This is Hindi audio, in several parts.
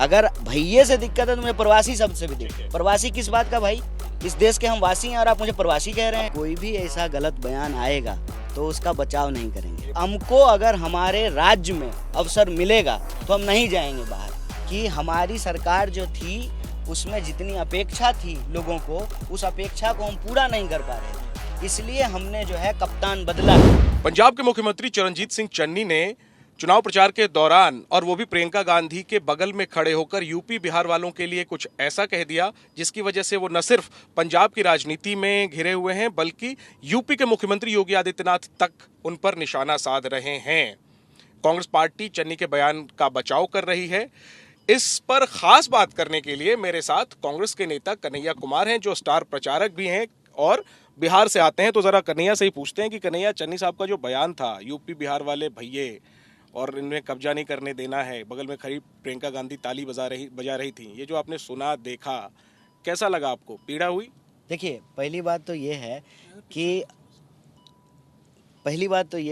अगर भैये से दिक्कत है तो मुझे प्रवासी शब्द से भी दिक्कत। प्रवासी किस बात का भाई? इस देश के हम वासी हैं और आप मुझे प्रवासी कह रहे हैं। कोई भी ऐसा गलत बयान आएगा तो उसका बचाव नहीं करेंगे। हमको अगर हमारे राज्य में अवसर मिलेगा तो हम नहीं जाएंगे बाहर। कि हमारी सरकार जो थी उसमें जितनी अपेक्षा थी लोगों को, उस अपेक्षा को हम पूरा नहीं कर पा रहे थे, इसलिए हमने जो है कप्तान बदला। पंजाब के मुख्यमंत्री चरणजीत सिंह चन्नी ने चुनाव प्रचार के दौरान, और वो भी प्रियंका गांधी के बगल में खड़े होकर, यूपी बिहार वालों के लिए कुछ ऐसा कह दिया जिसकी वजह से वो न सिर्फ पंजाब की राजनीति में घिरे हुए हैं बल्कि यूपी के मुख्यमंत्री योगी आदित्यनाथ तक उन पर निशाना साध रहे हैं। कांग्रेस पार्टी चन्नी के बयान का बचाव कर रही है। इस पर खास बात करने के लिए मेरे साथ कांग्रेस के नेता कन्हैया कुमार हैं, जो स्टार प्रचारक भी हैं और बिहार से आते हैं। तो जरा कन्हैया से ही पूछते हैं कि कन्हैया, चन्नी साहब का जो बयान था, यूपी बिहार वाले भैये और इनमें कब्जा नहीं करने देना है, बगल में खड़ी प्रियंका गांधी ताली बजा रही थी, ये जो आपने सुना देखा, कैसा लगा आपको? पीड़ा हुई? देखिए, पहली बात तो ये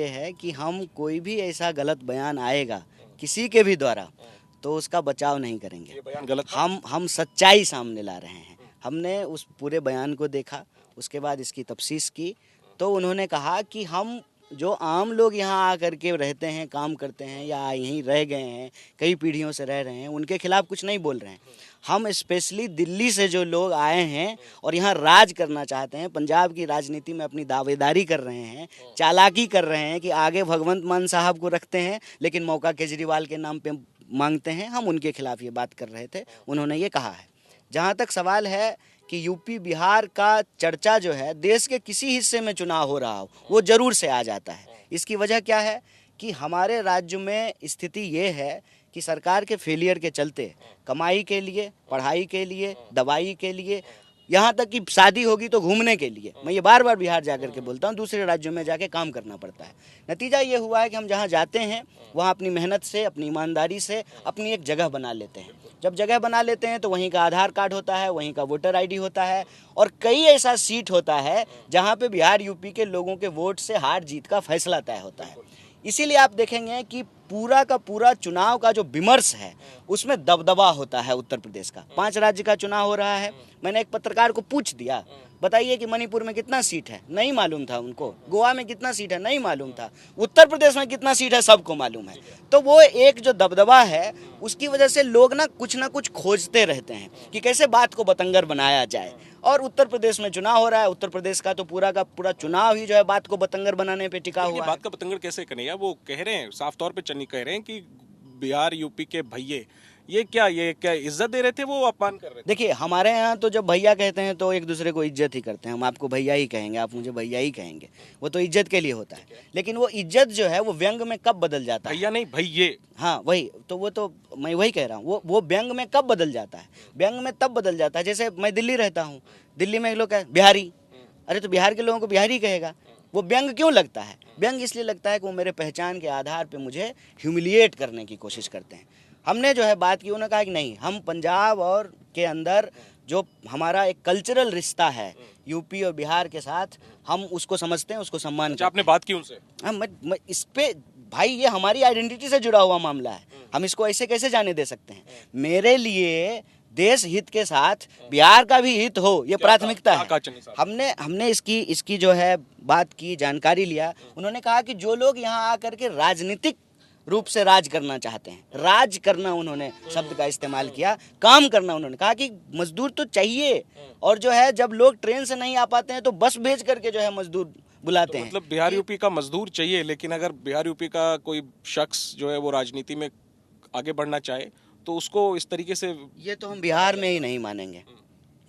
है कि हम कोई भी ऐसा गलत बयान आएगा किसी के भी द्वारा तो उसका बचाव नहीं करेंगे। ये बयान गलत? हम सच्चाई सामने ला रहे हैं। हमने उस पूरे बयान को देखा, उसके बाद इसकी तफ्सीस की, तो उन्होंने कहा कि हम जो आम लोग यहाँ आकर के रहते हैं, काम करते हैं या यहीं रह गए हैं, कई पीढ़ियों से रह रहे हैं, उनके खिलाफ कुछ नहीं बोल रहे हैं। हम स्पेशली दिल्ली से जो लोग आए हैं और यहाँ राज करना चाहते हैं, पंजाब की राजनीति में अपनी दावेदारी कर रहे हैं, चालाकी कर रहे हैं कि आगे भगवंत मान साहब को रखते हैं लेकिन मौका केजरीवाल के नाम पे मांगते हैं, हम उनके खिलाफ ये बात कर रहे थे। उन्होंने ये कहा है। जहाँ तक सवाल है कि यूपी बिहार का चर्चा जो है, देश के किसी हिस्से में चुनाव हो रहा हो वो जरूर से आ जाता है। इसकी वजह क्या है कि हमारे राज्य में स्थिति ये है कि सरकार के फेलियर के चलते कमाई के लिए, पढ़ाई के लिए, दवाई के लिए, यहाँ तक कि शादी होगी तो घूमने के लिए, मैं ये बार बार बिहार जाकर के बोलता हूँ, दूसरे राज्यों में जाके काम करना पड़ता है। नतीजा ये हुआ है कि हम जहाँ जाते हैं वहाँ अपनी मेहनत से, अपनी ईमानदारी से अपनी एक जगह बना लेते हैं। जब जगह बना लेते हैं तो वहीं का आधार कार्ड होता है, वहीं का वोटर आईडी होता है, और कई ऐसा सीट होता है जहाँ पे बिहार यूपी के लोगों के वोट से हार जीत का फैसला तय होता है। इसीलिए आप देखेंगे कि पूरा का पूरा चुनाव का जो विमर्श है उसमें दबदबा होता है। उत्तर प्रदेश का 5 राज्य का चुनाव हो रहा है। मैंने एक पत्रकार को पूछ दिया, बताइए कि मणिपुर में कितना सीट है, नहीं मालूम था उनको। गोवा में कितना सीट है, नहीं मालूम था। उत्तर प्रदेश में कितना सीट है, सबको मालूम है। तो वो एक जो दबदबा है उसकी वजह से लोग ना कुछ खोजते रहते हैं कि कैसे बात को बतंगर बनाया जाए। और उत्तर प्रदेश में चुनाव हो रहा है, उत्तर प्रदेश का तो पूरा का पूरा चुनाव ही जो है बात को बतंगर बनाने पे टिका हुआ है। बात का बतंगर कैसे कन्हैया? वो कह रहे हैं, साफ तौर पे चन्नी कह रहे हैं कि बिहार यूपी के भैये, ये क्या इज्जत दे रहे थे, वो अपमान कर रहे थे? देखिए, हमारे यहाँ तो जब भैया कहते हैं तो एक दूसरे को इज्जत ही करते हैं। हम आपको भैया ही कहेंगे, आप मुझे भैया ही कहेंगे, वो तो इज्जत के लिए होता है। लेकिन वो इज्जत जो है वो व्यंग में कब बदल जाता है? भैया नहीं, भैये। हाँ वही तो, वो तो मैं वही कह रहा हूँ। वो व्यंग में कब बदल जाता है? व्यंग में तब बदल जाता है, जैसे मैं दिल्ली रहता हूँ, दिल्ली में लोग कहें बिहारी, अरे तो बिहार के लोगों को बिहारी कहेगा। वो व्यंग क्यों लगता है? व्यंग इसलिए लगता है कि वो मेरे पहचान के आधार पे मुझे ह्यूमिलिएट करने की कोशिश करते हैं। हमने जो है बात की, उन्होंने कहा कि नहीं, हम पंजाब और के अंदर जो हमारा एक कल्चरल रिश्ता है यूपी और बिहार के साथ, हम उसको समझते हैं, उसको सम्मान करते हैं। आपने बात की उनसे? हाँ, मैं इस पे भाई, ये हमारी आइडेंटिटी से जुड़ा हुआ मामला है, हम इसको ऐसे कैसे जाने दे सकते हैं? मेरे लिए देश हित के साथ बिहार का भी हित हो, ये प्राथमिकता है। हमने इसकी जो है बात की, जानकारी लिया। उन्होंने कहा कि जो लोग यहाँ आकर के राजनीतिक रूप से राज करना चाहते हैं, राज करना उन्होंने शब्द का इस्तेमाल किया, काम करना। उन्होंने कहा कि मजदूर तो चाहिए, और जो है जब लोग ट्रेन से नहीं आ पाते हैं तो बस भेज करके जो है मजदूर बुलाते हैं। मतलब बिहार यूपी का मजदूर चाहिए, लेकिन अगर बिहार यूपी का कोई शख्स जो है वो राजनीति में आगे बढ़ना चाहे तो उसको इस तरीके से, ये तो हम बिहार में ही नहीं मानेंगे,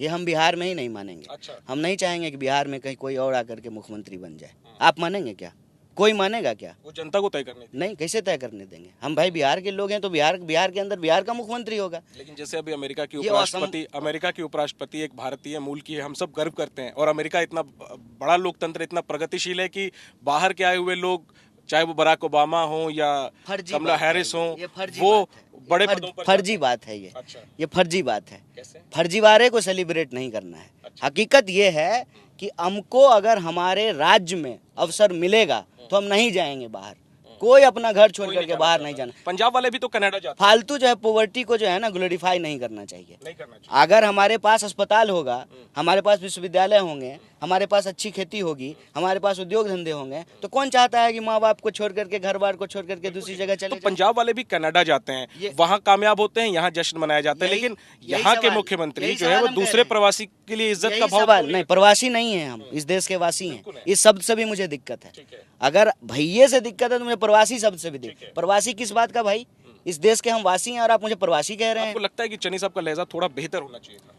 ये हम बिहार में ही नहीं मानेंगे। अच्छा। हम नहीं चाहेंगे कि बिहार में कहीं कोई और आकर के मुख्यमंत्री बन जाए। आप मानेंगे क्या? कोई मानेगा क्या? वो जनता को तय करने दें। नहीं, कैसे तय करने देंगे? हम भाई बिहार के लोग हैं तो बिहार के अंदर बिहार का मुख्यमंत्री होगा। लेकिन जैसे अभी अमेरिका की उपराष्ट्रपति एक भारतीय मूल की है, हम सब गर्व करते हैं, और अमेरिका इतना बड़ा लोकतंत्र, इतना प्रगतिशील है कि बाहर के आए हुए लोग, चाहे वो बराक ओबामा हो या कमला हैरिस हो, वो बड़े पदों पर। फर्जी बात है ये। अच्छा। ये फर्जी बात है। कैसे? फर्जीवाड़े को सेलिब्रेट नहीं करना है। अच्छा। हकीकत ये है कि हमको अगर हमारे राज्य में अवसर मिलेगा तो हम नहीं जाएंगे बाहर। कोई अपना घर छोड़ करके बाहर नहीं जाना। पंजाब वाले भी तो कनाडा जाते हैं। फालतू जो है पॉवर्टी को जो है ना ग्लोरीफाई नहीं करना चाहिए। नहीं करना चाहिए। अगर हमारे पास अस्पताल होगा, हमारे पास विश्वविद्यालय होंगे, हमारे पास अच्छी खेती होगी, हमारे पास उद्योग धंधे होंगे, तो कौन चाहता है कि माँ बाप को छोड़ करके, घर बार को छोड़ करके दूसरी जगह चले तो जाएं? पंजाब वाले भी कनाडा जाते हैं, वहाँ कामयाब होते हैं, यहाँ जश्न मनाया जाता है, लेकिन यहाँ के मुख्यमंत्री जो है वो दूसरे प्रवासी के लिए इज्जत का भाव सवाल नहीं, प्रवासी नहीं है, हम इस देश के वासी हैं। इस शब्द से भी मुझे दिक्कत है। अगर भैये से दिक्कत है तो मुझे प्रवासी शब्द से भी दिक्कत। प्रवासी किस बात का भाई? इस देश के हम वासी हैं और आप मुझे प्रवासी कह रहे हैं। आपको लगता है कि चन्नी साहब का लहजा थोड़ा बेहतर होना चाहिए था?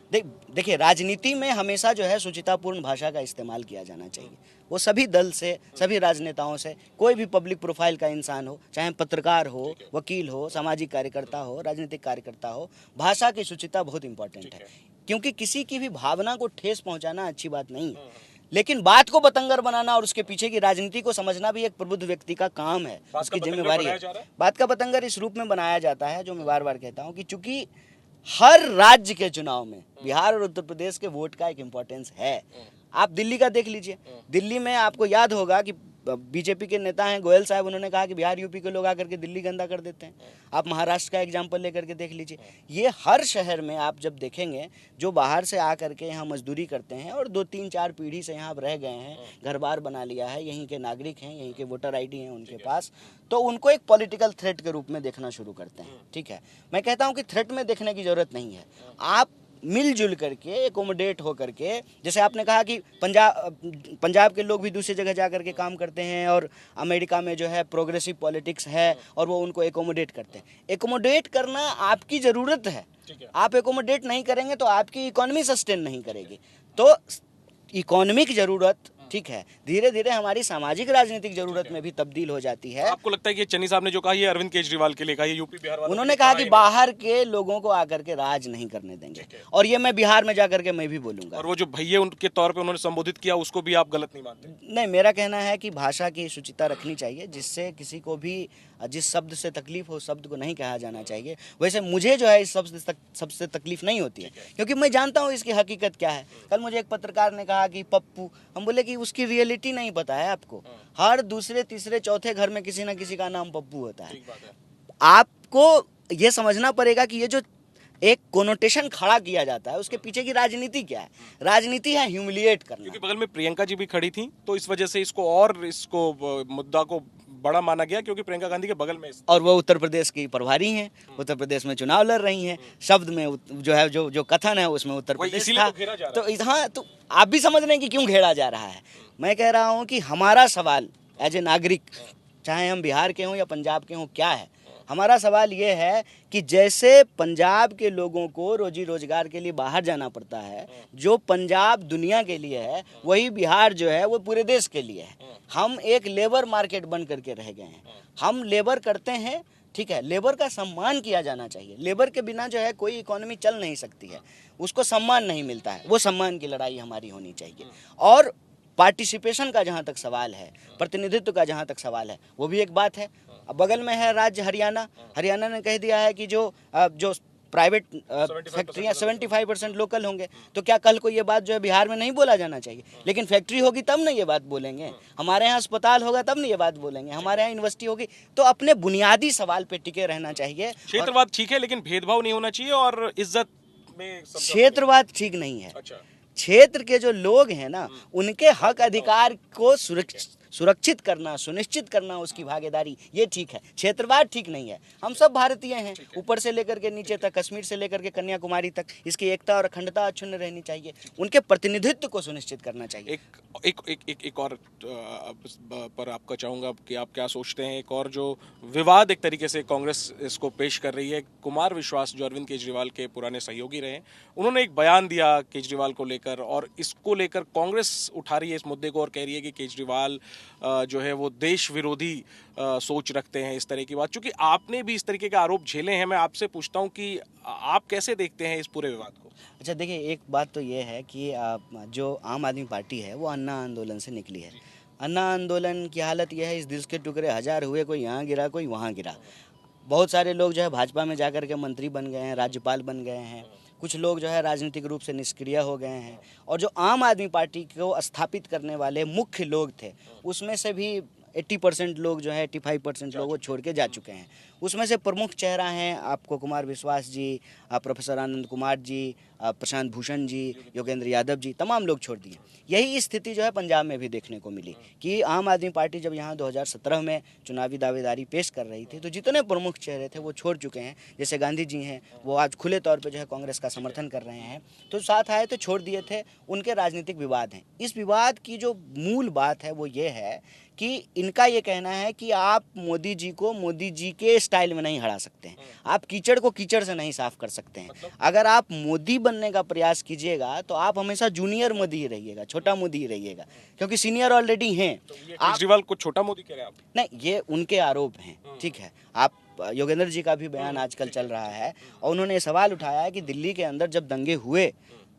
देखिए, राजनीति में हमेशा जो है सुचितापूर्ण भाषा का इस्तेमाल किया जाना चाहिए। वो सभी दल से, सभी राजनेताओं से, कोई भी पब्लिक प्रोफाइल का इंसान हो, चाहे पत्रकार हो, वकील हो, सामाजिक कार्यकर्ता हो, राजनीतिक कार्यकर्ता हो, भाषा की शुचिता बहुत इंपॉर्टेंट है। क्योंकि किसी की भी भावना को ठेस पहुंचाना अच्छी बात नहीं है, लेकिन बात को बतंगर बनाना और उसके पीछे की राजनीति को समझना भी एक प्रबुद्ध व्यक्ति का काम है, उसकी जिम्मेवारी है। बात का बतंगर इस रूप में बनाया जाता है, जो मैं बार बार कहता हूँ कि चूंकि हर राज्य के चुनाव में बिहार और उत्तर प्रदेश के वोट का एक इम्पोर्टेंस है। आप दिल्ली का देख लीजिए, दिल्ली में आपको याद होगा कि बीजेपी के नेता हैं गोयल साहब, उन्होंने कहा कि बिहार यूपी के लोग आकर के दिल्ली गंदा कर देते हैं। आप महाराष्ट्र का एग्जाम्पल लेकर के देख लीजिए। ये हर शहर में आप जब देखेंगे, जो बाहर से आकर के यहाँ मजदूरी करते हैं और 2-3-4 पीढ़ी से यहाँ रह गए हैं, घर बार बना लिया है, यहीं के नागरिक हैं, यहीं के वोटर ID हैं उनके पास, तो उनको एक पॉलिटिकल थ्रेट के रूप में देखना शुरू करते हैं। ठीक है, मैं कहता हूँ कि थ्रेट में देखने की जरूरत नहीं है। आप मिलजुल करके, एकोमोडेट हो करके, जैसे आपने कहा कि पंजाब के लोग भी दूसरी जगह जा करके काम करते हैं और अमेरिका में जो है प्रोग्रेसिव पॉलिटिक्स है और वो उनको एकोमोडेट करते हैं। एकोमोडेट करना आपकी ज़रूरत है। आप एकोमोडेट नहीं करेंगे तो आपकी इकोनॉमी सस्टेन नहीं करेगी। तो इकोनॉमिक ज़रूरत, ठीक है, धीरे धीरे हमारी सामाजिक राजनीतिक जरूरत में भी तब्दील हो जाती है। आपको लगता है कि चन्नी साहब ने जो कहा ये अरविंद केजरीवाल के लिए कहा, ये यूपी बिहार वालों उन्होंने कहा कि बाहर के लोगों को आकर के राज नहीं करने देंगे, और ये मैं बिहार में जाकर के मैं भी बोलूंगा। और वो जो भैया उनके तौर पे उन्होंने संबोधित किया, उसको भी आप गलत नहीं मानते? नहीं, मेरा कहना है कि भाषा की शुचिता रखनी चाहिए, जिससे किसी को भी जिस शब्द से तकलीफ हो, शब्द को नहीं कहा जाना चाहिए। वैसे मुझे जो है इस सबसे तकलीफ नहीं होती है, क्योंकि मैं जानता हूँ इसकी हकीकत क्या है। कल मुझे एक पत्रकार ने कहा कि पप्पू, हम बोले कि उसकी रियलिटी नहीं पता है आपको। हर दूसरे तीसरे चौथे घर में किसी ना किसी का नाम पप्पू होता है। आपको ये समझना पड़ेगा कि ये जो एक कोनोटेशन खड़ा किया जाता है, उसके पीछे की राजनीति क्या है। राजनीति है ह्यूमिलिएट करना। क्योंकि बगल में प्रियंका जी भी खड़ी थी, तो इस वजह से इसको मुद्दा को बड़ा माना गया, क्योंकि प्रियंका गांधी के बगल में और वो उत्तर प्रदेश की प्रभारी हैं, उत्तर प्रदेश में चुनाव लड़ रही हैं। शब्द में जो है जो कथन है उसमें उत्तर प्रदेश था। तो हाँ, तो आप भी समझ रहे हैं कि क्यों घेरा जा रहा है। मैं कह रहा हूँ कि हमारा सवाल एज ए नागरिक, चाहे हम बिहार के हों या पंजाब के हों, क्या है हमारा सवाल ये है कि जैसे पंजाब के लोगों को रोजी रोजगार के लिए बाहर जाना पड़ता है, जो पंजाब दुनिया के लिए है, वही बिहार जो है वो पूरे देश के लिए है। हम एक लेबर मार्केट बन करके रह गए हैं। हम लेबर करते हैं, ठीक है, लेबर का सम्मान किया जाना चाहिए। लेबर के बिना जो है कोई इकोनॉमी चल नहीं सकती है, उसको सम्मान नहीं मिलता है। वो सम्मान की लड़ाई हमारी होनी चाहिए। और पार्टिसिपेशन का जहाँ तक सवाल है, प्रतिनिधित्व का जहाँ तक सवाल है, वो भी एक बात है। अब बगल में है राज्य हरियाणा। हरियाणा ने कह दिया है कि जो प्राइवेट फैक्ट्रियाँ 75% लोकल होंगे। तो क्या कल को ये बात जो है बिहार में नहीं बोला जाना चाहिए? लेकिन फैक्ट्री होगी तब ना ये बात बोलेंगे, हमारे यहाँ अस्पताल होगा तब ना ये बात बोलेंगे, हमारे यहाँ यूनिवर्सिटी होगी। तो अपने बुनियादी सवाल पे टिके रहना चाहिए। क्षेत्रवाद ठीक है, लेकिन भेदभाव नहीं होना चाहिए और इज्जत में। क्षेत्रवाद ठीक नहीं है। क्षेत्र के जो लोग हैं ना, उनके हक अधिकार को सुरक्षित करना, सुनिश्चित करना, उसकी भागीदारी, ये ठीक है। क्षेत्रवाद ठीक नहीं है। हम सब भारतीय हैं, ऊपर से लेकर के नीचे तक, कश्मीर से लेकर के कन्याकुमारी तक, इसकी एकता और अखंडता अक्षुण्ण रहनी चाहिए। उनके प्रतिनिधित्व को सुनिश्चित करना चाहिए। एक और पर आपका चाहूँगा कि आप क्या सोचते हैं। एक और जो विवाद एक तरीके से कांग्रेस इसको पेश कर रही है, कुमार विश्वास जो अरविंद केजरीवाल के पुराने सहयोगी रहे, उन्होंने एक बयान दिया केजरीवाल को लेकर, और इसको लेकर कांग्रेस उठा रही है इस मुद्दे को और कह रही है कि केजरीवाल जो है वो देश विरोधी सोच रखते हैं, इस तरह की बात। चूंकि आपने भी इस तरीके के आरोप झेले हैं, मैं आपसे पूछता हूं कि आप कैसे देखते हैं इस पूरे विवाद को? अच्छा, देखिए, एक बात तो ये है कि जो आम आदमी पार्टी है वो अन्ना आंदोलन से निकली है। अन्ना आंदोलन की हालत यह है, इस दिल के टुकड़े हजार हुए, कोई यहाँ गिरा कोई वहाँ गिरा। बहुत सारे लोग जो है भाजपा में जाकर के मंत्री बन गए हैं, राज्यपाल बन गए हैं। कुछ लोग जो है राजनीतिक रूप से निष्क्रिय हो गए हैं। और जो आम आदमी पार्टी को स्थापित करने वाले मुख्य लोग थे, उसमें से भी 80% लोग जो है 85% लोग वो छोड़ के जा चुके हैं। उसमें से प्रमुख चेहरा हैं आपको कुमार विश्वास जी, प्रोफेसर आनंद कुमार जी, प्रशांत भूषण जी, योगेंद्र यादव जी, तमाम लोग छोड़ दिए। यही स्थिति जो है पंजाब में भी देखने को मिली कि आम आदमी पार्टी जब यहाँ 2017 में चुनावी दावेदारी पेश कर रही थी तो जितने प्रमुख चेहरे थे वो छोड़ चुके हैं। जैसे गांधी जी हैं, वो आज खुले तौर पे जो है कांग्रेस का समर्थन कर रहे हैं, तो साथ आए तो छोड़ दिए थे। उनके राजनीतिक विवाद हैं। इस विवाद की जो मूल बात है वो ये है कि इनका ये कहना है कि आप मोदी जी को मोदी जी के स्टाइल में नहीं हरा सकते हैं, आप कीचड़ को कीचड़ से नहीं साफ कर सकते हैं। अगर आप मोदी बनने का प्रयास कीजिएगा तो आप हमेशा जूनियर मोदी ही रहिएगा, छोटा मोदी ही रहिएगा, क्योंकि सीनियर ऑलरेडी हैं। केजरीवाल को छोटा मोदी कह रहे हैं आप? नहीं, ये उनके आरोप हैं, ठीक है। आप योगेंद्र जी का भी बयान आजकल चल रहा है और उन्होंने ये सवाल उठाया है कि दिल्ली के अंदर जब दंगे हुए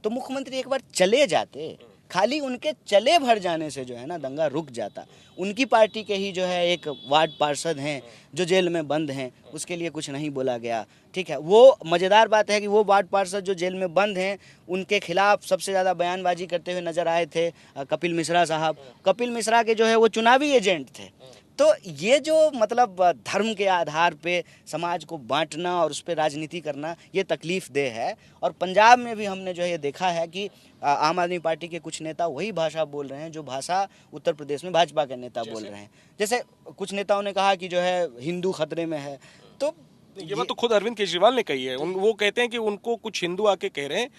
तो मुख्यमंत्री एक बार चले जाते, खाली उनके चले भर जाने से जो है ना दंगा रुक जाता। उनकी पार्टी के ही जो है एक वार्ड पार्षद हैं जो जेल में बंद हैं, उसके लिए कुछ नहीं बोला गया, ठीक है। वो मज़ेदार बात है कि वो वार्ड पार्षद जो जेल में बंद हैं उनके खिलाफ सबसे ज़्यादा बयानबाजी करते हुए नजर आए थे कपिल मिश्रा साहब। कपिल मिश्रा के जो है वो चुनावी एजेंट थे। तो ये जो मतलब धर्म के आधार पे समाज को बांटना और उस पर राजनीति करना, ये तकलीफ देह है। और पंजाब में भी हमने जो है ये देखा है कि आम आदमी पार्टी के कुछ नेता वही भाषा बोल रहे हैं जो भाषा उत्तर प्रदेश में भाजपा के नेता बोल रहे हैं। जैसे कुछ नेताओं ने कहा कि जो है हिंदू खतरे में है, तो ये बात तो खुद अरविंद केजरीवाल ने कही है। वो कहते हैं कि उनको कुछ हिंदू आके कह रहे हैं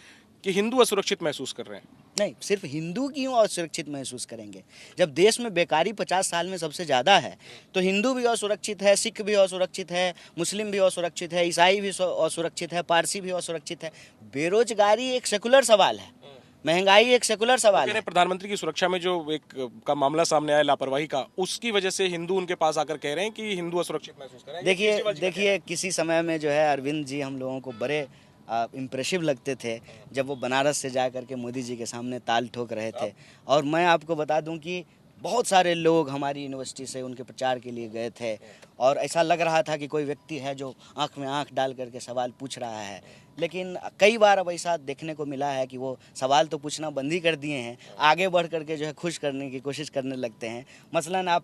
कि हिंदू असुरक्षित महसूस कर रहे हैं। नहीं, सिर्फ हिंदू क्यों असुरक्षित महसूस करेंगे? जब देश में बेकारी 50 साल में सबसे ज़्यादा है तो हिंदू भी असुरक्षित है, सिख भी असुरक्षित है, मुस्लिम भी असुरक्षित है, ईसाई भी असुरक्षित है, पारसी भी असुरक्षित है। बेरोजगारी एक सेकुलर सवाल है, महंगाई एक सेकुलर सवाल है। प्रधानमंत्री की सुरक्षा में जो एक का मामला सामने आया लापरवाही का, उसकी वजह से हिंदू उनके पास आकर कह रहे हैं कि हिंदू असुरक्षित महसूस कर रहे हैं। देखिए किसी समय में जो है अरविंद जी हम लोगों को बड़े इम्प्रेसिव लगते थे जब वो बनारस से जा कर के मोदी जी के सामने ताल ठोक रहे थे। और मैं आपको बता दूं कि बहुत सारे लोग हमारी यूनिवर्सिटी से उनके प्रचार के लिए गए थे और ऐसा लग रहा था कि कोई व्यक्ति है जो आंख में आंख डाल करके सवाल पूछ रहा है। लेकिन कई बार अब ऐसा देखने को मिला है कि वो सवाल तो पूछना बंद ही कर दिए हैं, आगे बढ़ करके जो है खुश करने की कोशिश करने लगते हैं। मसलन आप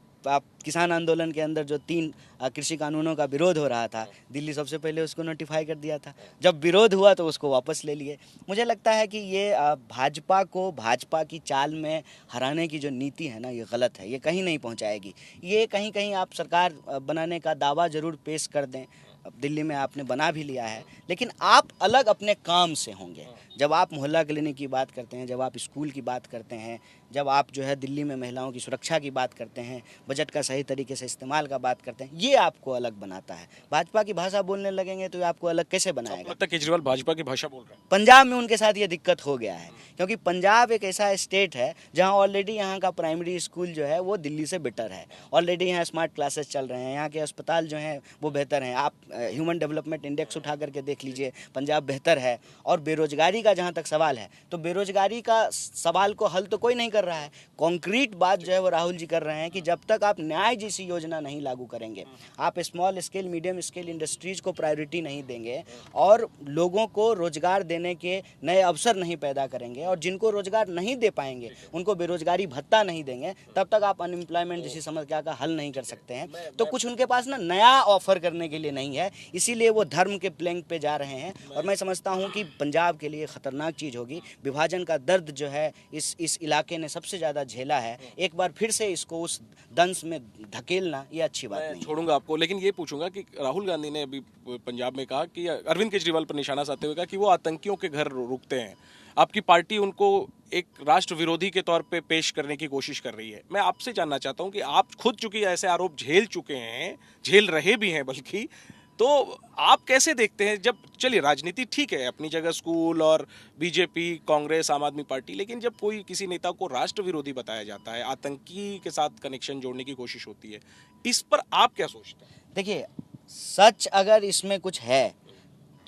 किसान आंदोलन के अंदर जो 3 कृषि कानूनों का विरोध हो रहा था, दिल्ली सबसे पहले उसको नोटिफाई कर दिया था। जब विरोध हुआ तो उसको वापस ले लिए। मुझे लगता है कि ये भाजपा को भाजपा की चाल में हराने की जो नीति है ना, ये गलत है, ये कहीं नहीं पहुंचाएगी। ये कहीं कहीं आप सरकार बनाने का दावा ज़रूर पेश कर दें, दिल्ली में आपने बना भी लिया है, लेकिन आप अलग अपने काम से होंगे। जब आप मोहल्ला क्लिनिक की बात करते हैं, जब आप स्कूल की बात करते हैं, जब आप जो है दिल्ली में महिलाओं की सुरक्षा की बात करते हैं, बजट का सही तरीके से इस्तेमाल का बात करते हैं, ये आपको अलग बनाता है। भाजपा की भाषा बोलने लगेंगे तो आपको अलग कैसे बनाएगा? लगता है केजरीवाल भाजपा की भाषा बोल रहे हैं। पंजाब में उनके साथ ये दिक्कत हो गया है, क्योंकि पंजाब एक ऐसा स्टेट है जहाँ ऑलरेडी यहाँ का प्राइमरी स्कूल जो है वो दिल्ली से बेटर है। ऑलरेडी यहाँ स्मार्ट क्लासेस चल रहे हैं, यहाँ के अस्पताल जो हैं वो बेहतर हैं। आप ह्यूमन डेवलपमेंट इंडेक्स उठा करके देख लीजिए, पंजाब बेहतर है। और बेरोजगारी का जहाँ तक सवाल है तो बेरोजगारी का सवाल को हल तो कोई नहीं कर रहा है। कॉन्क्रीट बात जो है वो राहुल जी कर रहे हैं कि जब तक आप न्याय जैसी योजना नहीं लागू करेंगे, आप small scale medium scale industries को प्रायोरिटी नहीं देंगे और लोगों को रोजगार देने के नए अवसर नहीं पैदा करेंगे और जिनको रोजगार नहीं दे पाएंगे उनको बेरोजगारी भत्ता नहीं देंगे, तब तक आप अनएम्प्लॉयमेंट जैसी समस्या का हल नहीं कर सकते हैं। तो कुछ उनके पास ना नया ऑफर करने के लिए नहीं है, इसीलिए वो धर्म के प्लेंग पे जा रहे हैं। और मैं समझता हूँ कि पंजाब के लिए खतरनाक चीज़ होगी। विभाजन का दर्द जो है इस इलाके ने सबसे ज़्यादा झेला है, एक बार फिर से इसको उस दंश में धकेलना ये अच्छी बात नहीं। छोड़ूंगा आपको, लेकिन ये पूछूंगा कि राहुल गांधी ने अभी पंजाब में कहा कि अरविंद केजरीवाल पर निशाना साधते हुए कहा कि वो आतंकियों के घर रुकते हैं। आपकी पार्टी उनको एक राष्ट्र विरोधी के तौर पे पेश करने की कोशिश कर रही है। मैं आपसे जानना चाहता हूं कि आप खुद चूंकि ऐसे आरोप झेल चुके हैं, झेल रहे भी हैं बल्कि, तो आप कैसे देखते हैं? जब चलिए राजनीति ठीक है अपनी जगह, स्कूल और बीजेपी, कांग्रेस, आम आदमी पार्टी, लेकिन जब कोई किसी नेता को राष्ट्र विरोधी बताया जाता है, आतंकी के साथ कनेक्शन जोड़ने की कोशिश होती है, इस पर आप क्या सोचते हैं? देखिए, सच अगर इसमें कुछ है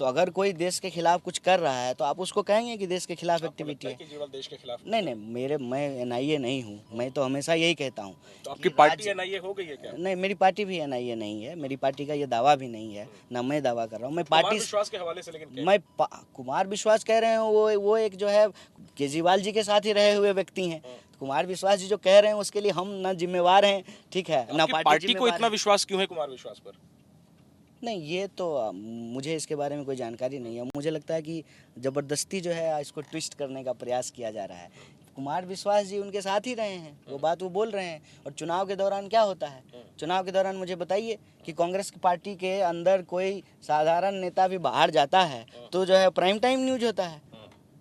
तो अगर कोई देश के खिलाफ कुछ कर रहा है तो आप उसको कहेंगे कि देश के खिलाफ एक्टिविटी है। केजरीवाल देश के खिलाफ नहीं, मैं एनआईए नहीं हूँ, मैं तो हमेशा यही कहता हूँ। तो आपकी पार्टी एनआईए हो गई है क्या? नहीं, मेरी पार्टी भी एनआईए नहीं है, मेरी पार्टी का ये दावा भी नहीं है, ना मैं दावा कर रहा हूँ। मैं पार्टी विश्वास के हवाले से, लेकिन कुमार विश्वास कह रहे हैं वो एक जो है केजरीवाल जी के साथ ही रहे हुए व्यक्ति हैं। कुमार विश्वास जी जो कह रहे हैं उसके लिए हम ना जिम्मेवार हैं, ठीक है, ना पार्टी को इतना विश्वास क्यों है कुमार विश्वास पर? नहीं, ये तो मुझे इसके बारे में कोई जानकारी नहीं है। मुझे लगता है कि ज़बरदस्ती जो है इसको ट्विस्ट करने का प्रयास किया जा रहा है। कुमार विश्वास जी उनके साथ ही रहे हैं, वो बात वो बोल रहे हैं। और चुनाव के दौरान क्या होता है, चुनाव के दौरान मुझे बताइए कि कांग्रेस की पार्टी के अंदर कोई साधारण नेता भी बाहर जाता है तो जो है प्राइम टाइम न्यूज होता है,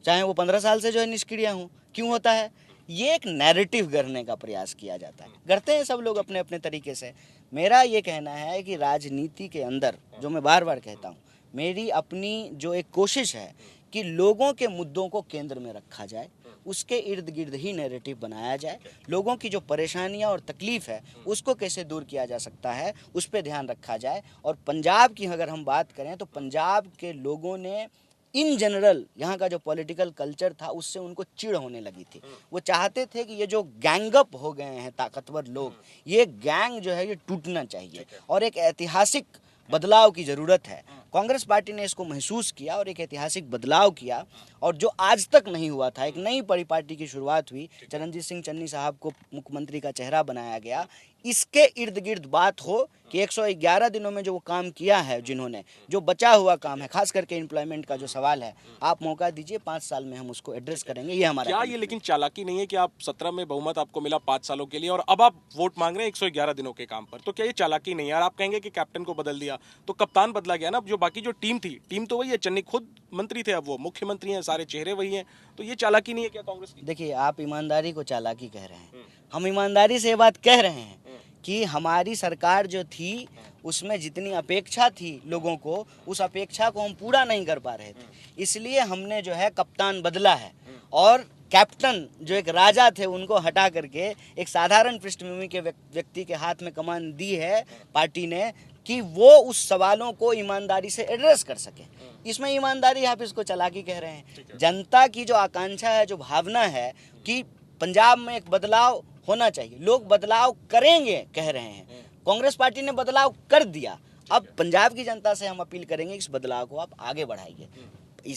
चाहे वो 15 साल से जो है निष्क्रिय हों। क्यों होता है? ये एक नैरेटिव गढ़ने का प्रयास किया जाता है, करते हैं सब लोग अपने अपने तरीके से। मेरा ये कहना है कि राजनीति के अंदर, जो मैं बार बार कहता हूँ, मेरी अपनी जो एक कोशिश है कि लोगों के मुद्दों को केंद्र में रखा जाए, उसके इर्द गिर्द ही नैरेटिव बनाया जाए। लोगों की जो परेशानियां और तकलीफ है उसको कैसे दूर किया जा सकता है उस पर ध्यान रखा जाए। और पंजाब की अगर हम बात करें तो पंजाब के लोगों ने इन जनरल यहाँ का जो पॉलिटिकल कल्चर था उससे उनको चिढ़ होने लगी थी। वो चाहते थे कि ये जो गैंगअप हो गए हैं ताकतवर लोग, ये गैंग जो है ये टूटना चाहिए और एक ऐतिहासिक बदलाव की ज़रूरत है। कांग्रेस पार्टी ने इसको महसूस किया और एक ऐतिहासिक बदलाव किया, और जो आज तक नहीं हुआ था। एक नई बड़ी पार्टी की शुरुआत हुई, चरणजीत सिंह चन्नी साहब को मुख्यमंत्री का चेहरा बनाया गया। इसके इर्द गिर्द बात हो कि 111 दिनों में जो वो काम किया है, जिन्होंने जो बचा हुआ काम है, खास करके एम्प्लॉयमेंट का जो सवाल है, आप मौका दीजिए, 5 साल में हम उसको एड्रेस करेंगे। ये हमारा क्या ये लेकिन चालाकी नहीं है कि आप 17 में बहुमत आपको मिला 5 सालों के लिए और अब आप वोट मांग रहे हैं 111 दिनों के काम पर? तो क्या ये चालाकी नहीं है? और आप कहेंगे कि कैप्टन को बदल दिया, तो कप्तान बदला गया ना, जो बाकी जो टीम थी, टीम तो वही है। चन्नी खुद मंत्री थे, अब वो मुख्यमंत्री हैं, सारे चेहरे वही हैं। तो ये चालाकी नहीं है क्या कांग्रेस की? देखिए, आप ईमानदारी को चालाकी कह रहे हैं, हम ईमानदारी से ये बात कह रहे हैं कि हमारी सरकार जो थी उसमें जितनी अपेक्षा थी लोगों को, उस अपेक्षा को हम पूरा नहीं कर पा रहे थे, इसलिए हमने जो है कप्तान बदला है। और कैप्टन जो एक राजा थे उनको हटा करके एक साधारण पृष्ठभूमि के व्यक्ति के हाथ में कमान दी है पार्टी ने कि वो उस सवालों को ईमानदारी से एड्रेस कर सके। इसमें ईमानदारी आप इसको चालाकी कह रहे हैं। जनता की जो आकांक्षा है, जो भावना है कि पंजाब में एक बदलाव होना चाहिए, लोग बदलाव करेंगे कह रहे हैं। कांग्रेस पार्टी ने बदलाव कर दिया। अब पंजाब की जनता से हम अपील करेंगे इस बदलाव को आप आगे बढ़ाइए।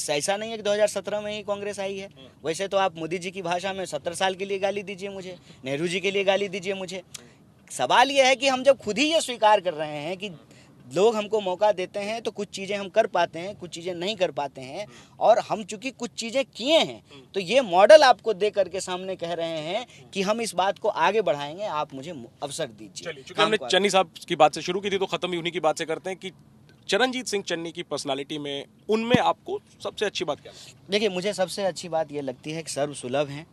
ऐसा नहीं है कि 2017 में ही कांग्रेस आई है। वैसे तो आप मोदी जी की भाषा में 70 साल के लिए गाली दीजिए मुझे, नेहरू जी के लिए गाली दीजिए मुझे। सवाल यह है कि हम जब खुद ही ये स्वीकार कर रहे हैं कि लोग हमको मौका देते हैं तो कुछ चीज़ें हम कर पाते हैं, कुछ चीज़ें नहीं कर पाते हैं, और हम चूंकि कुछ चीज़ें किए हैं तो ये मॉडल आपको दे करके सामने कह रहे हैं कि हम इस बात को आगे बढ़ाएंगे, आप मुझे अवसर दीजिए। चूंकि हमने चन्नी साहब की बात से शुरू की थी तो खत्म भी उन्हीं की बात से करते हैं कि चरणजीत सिंह चन्नी की पर्सनालिटी में, उनमें आपको सबसे अच्छी बात क्या है? देखिए, मुझे सबसे अच्छी बात ये लगती है कि सर्वसुलभ हैं,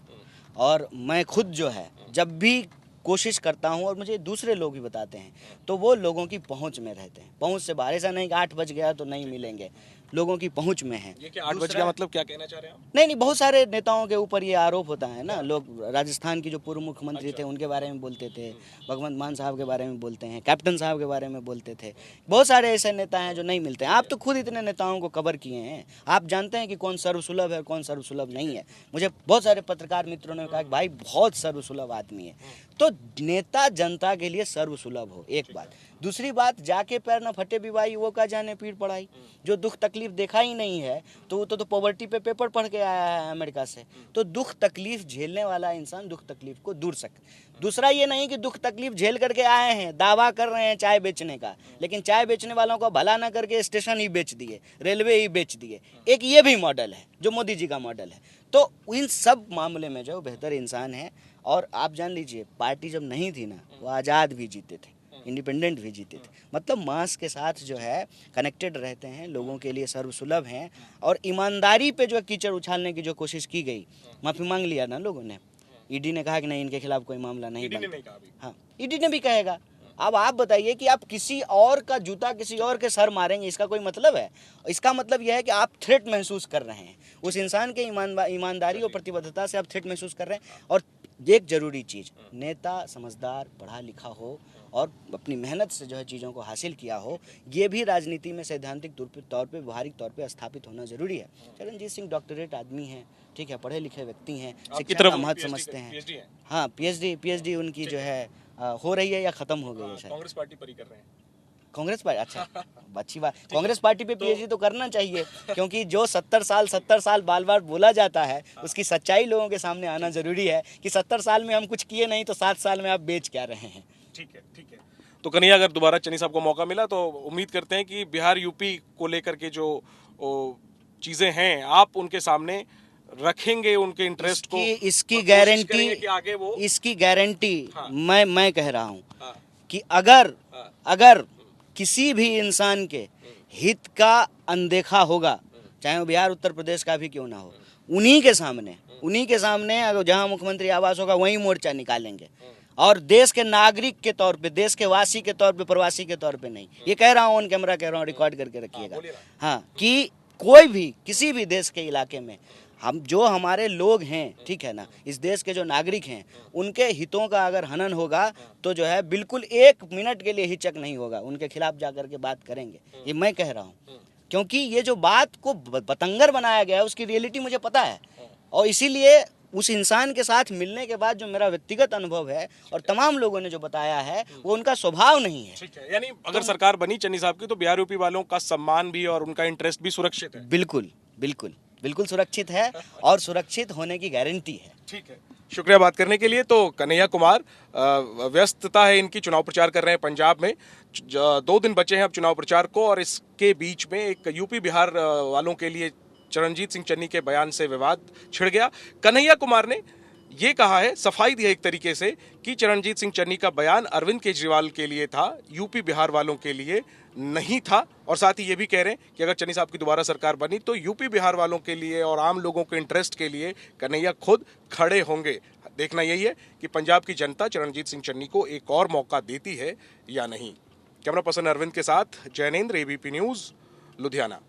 और मैं खुद जो है जब भी कोशिश करता हूं, और मुझे दूसरे लोग भी बताते हैं, तो वो लोगों की पहुंच में रहते हैं। पहुंच से बाहर, ऐसा नहीं कि 8 बज गया तो नहीं मिलेंगे, लोगों की पहुंच में है। ये क्या 8 बज गया मतलब क्या कहना चाह रहे हैं आप? नहीं, बहुत सारे नेताओं के ऊपर ये आरोप होता है ना। लोग राजस्थान की जो पूर्व मुख्यमंत्री थे उनके बारे में बोलते थे, भगवंत मान साहब के बारे में बोलते हैं, कैप्टन साहब के बारे में बोलते थे। बहुत सारे ऐसे नेता हैं जो नहीं मिलते हैं। आप तो खुद इतने नेताओं को कवर किए हैं, आप जानते हैं कि कौन सर्वसुलभ है, कौन सर्वसुलभ नहीं है। मुझे बहुत सारे पत्रकार मित्रों ने कहा कि भाई बहुत सर्वसुलभ आदमी है। तो नेता जनता के लिए सर्वसुलभ हो, एक बात। दूसरी बात, जाके पैर न फटे विवाही वो का जाने पीड़ पड़ाई। जो दुख तकलीफ देखा ही नहीं है तो वो तो पॉवर्टी पे पेपर पढ़ के आया है अमेरिका से। तो दुख तकलीफ झेलने वाला इंसान दुख तकलीफ को दूर सके। दूसरा ये नहीं कि दुख तकलीफ झेल करके आए हैं, दावा कर रहे हैं चाय बेचने का, लेकिन चाय बेचने वालों को भला ना करके स्टेशन ही बेच दिए, रेलवे ही बेच दिए। एक ये भी मॉडल है जो मोदी जी का मॉडल है। तो इन सब मामले में जो बेहतर इंसान है। और आप जान लीजिए, पार्टी जब नहीं थी ना, वो आज़ाद भी जीते थे, इंडिपेंडेंट भी जीते थे। मतलब मास के साथ जो है कनेक्टेड रहते हैं, लोगों के लिए सर्वसुलभ हैं। और ईमानदारी पे जो कीचड़ उछालने की जो कोशिश की गई, माफ़ी मांग लिया ना लोगों ने। ईडी ने कहा कि नहीं, इनके खिलाफ कोई मामला नहीं बनता। हाँ, ईडी ने भी कहेगा। अब आप बताइए कि आप किसी और का जूता किसी और के सर मारेंगे, इसका कोई मतलब है? इसका मतलब यह है कि आप थ्रेट महसूस कर रहे हैं, उस इंसान के ईमानदारी और प्रतिबद्धता से आप थ्रेट महसूस कर रहे हैं। और एक जरूरी चीज़, नेता समझदार पढ़ा लिखा हो और अपनी मेहनत से जो है चीज़ों को हासिल किया हो, ये भी राजनीति में सैद्धांतिक तौर पे व्यवहारिक तौर पे स्थापित होना जरूरी है। चरणजीत सिंह डॉक्टरेट आदमी हैं, ठीक है, पढ़े लिखे व्यक्ति हैं, शिक्षा का महत्व समझते हैं। हाँ, पीएचडी उनकी जो है हो रही है या खत्म हो गई है शायद। कांग्रेस पार्टी पर ही कर रहे हैं। कांग्रेस पार्टी, अच्छा, अच्छी बात। कांग्रेस पार्टी पे पीएचडी तो करना चाहिए, क्योंकि जो 70 साल बार बार बोला जाता है उसकी सच्चाई लोगों के सामने आना जरूरी है कि 70 साल में हम कुछ किए नहीं तो 7 साल में आप बेच क्या रहे हैं। ठीक है, ठीक है। तो कन्हैया, अगर दोबारा चन्नी साहब को मौका मिला तो उम्मीद करते हैं कि बिहार यूपी को लेकर के जो चीजें हैं आप उनके सामने रखेंगे, उनके इंटरेस्ट को। इसकी गारंटी, कि आगे वो इसकी गारंटी मैं कह रहा हूँ कि अगर किसी भी इंसान के हित का अनदेखा होगा, चाहे वो बिहार उत्तर प्रदेश का भी क्यों ना हो, उन्हीं के सामने अगर जहाँ मुख्यमंत्री आवास होगा वहीं मोर्चा निकालेंगे। और देश के नागरिक के तौर पे, देश के वासी के तौर पे, प्रवासी के तौर पे नहीं। ये कह रहा हूँ, ऑन कैमरा कह रहा हूँ, रिकॉर्ड करके रखिएगा। हाँ, कि कोई भी किसी भी देश के इलाके में हम जो हमारे लोग हैं, ठीक है ना, इस देश के जो नागरिक हैं, उनके हितों का अगर हनन होगा तो जो है बिल्कुल 1 मिनट के लिए हिचक नहीं होगा, उनके खिलाफ जाकर के बात करेंगे। ये मैं कह रहा हूँ, क्योंकि ये जो बात को बतंगर बनाया गया है उसकी रियलिटी मुझे पता है, और इसीलिए उस इंसान के साथ मिलने के बाद जो मेरा व्यक्तिगत अनुभव है और तमाम लोगों ने जो बताया है वो उनका स्वभाव नहीं है। ठीक है, यानी अगर सरकार बनी चन्नी साहब की तो बिहार यूपी वालों का सम्मान भी और उनका इंटरेस्ट भी सुरक्षित है। बिल्कुल सुरक्षित है और सुरक्षित होने की गारंटी है। ठीक है, शुक्रिया बात करने के लिए। तो कन्हैया कुमार, व्यस्तता है इनकी, चुनाव प्रचार कर रहे हैं पंजाब में, 2 दिन बचे हैं अब चुनाव प्रचार को, और इसके बीच में एक यूपी बिहार वालों के लिए चरणजीत सिंह चन्नी के बयान से विवाद छिड़ गया। कन्हैया कुमार ने ये कहा है, सफाई दी है एक तरीके से, कि चरणजीत सिंह चन्नी का बयान अरविंद केजरीवाल के लिए था, यूपी बिहार वालों के लिए नहीं था। और साथ ही ये भी कह रहे हैं कि अगर चन्नी साहब की दोबारा सरकार बनी तो यूपी बिहार वालों के लिए और आम लोगों के इंटरेस्ट के लिए कन्हैया खुद खड़े होंगे। देखना यही है कि पंजाब की जनता चरणजीत सिंह चन्नी को एक और मौका देती है या नहीं। कैमरा पर्सन अरविंद के साथ जैनेंद्र, एबीपी न्यूज, लुधियाना।